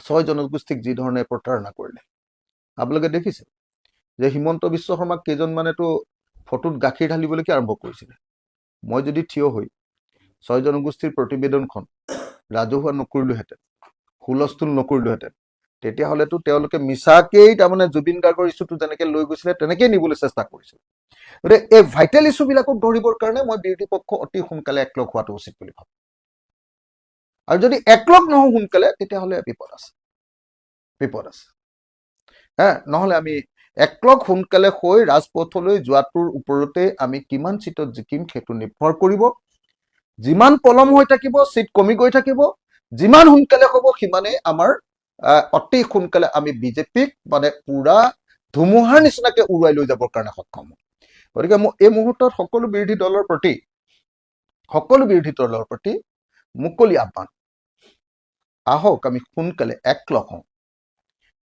ছয় জনগোষ্ঠীক যি ধৰণে প্ৰতাৰণা কৰিলে আপোনালোকে দেখিছে যে হিমন্ত বিশ্ব শৰ্মাক কেইজনমানেতো ফটোত গাখীৰ ঢালিবলৈকে আৰম্ভ কৰিছিলে মই যদি থিয় হৈ ছয় জনগোষ্ঠীৰ প্ৰতিবেদনখন ৰাজহুৱা নকৰিলোহেঁতেন হুলস্থুল নকৰিলোহেঁতেন তেতিয়াহ'লেতো তেওঁলোকে মিছাকেই তাৰমানে জুবিন গাৰ্গৰ ইছ্যুটো যেনেকৈ লৈ গৈছিলে তেনেকেই নিবলৈ চেষ্টা কৰিছিল গতিকে এই ভাইটেল ইছ্যুবিলাকক ধৰিবৰ কাৰণে মই বিৰোধী পক্ষ অতি সোনকালে একলগ হোৱাটো উচিত বুলি ভাবোঁ আৰু যদি একলগ নহওঁ সোনকালে তেতিয়াহ'লে বিপদ আছে নহ'লে আমি একলগ সোনকালে হৈ ৰাজপথলৈ যোৱাটোৰ ওপৰতে আমি কিমান চিটত জিকিম সেইটো নিৰ্ভৰ কৰিব যিমান পলম হৈ থাকিব চিট কমি গৈ থাকিব যিমান সোনকালে হ'ব সিমানেই আমাৰ অতি সোনকালে আমি বিজেপিক মানে পুৰা ধুমুহাৰ নিচিনাকে উৰুৱাই লৈ যাবৰ কাৰণে সক্ষম হ'ম গতিকে মই এই মুহূৰ্তত সকলো বিৰোধী দলৰ প্ৰতি মুকলি আহ্বান আহক আমি সোনকালে একলগ হওঁ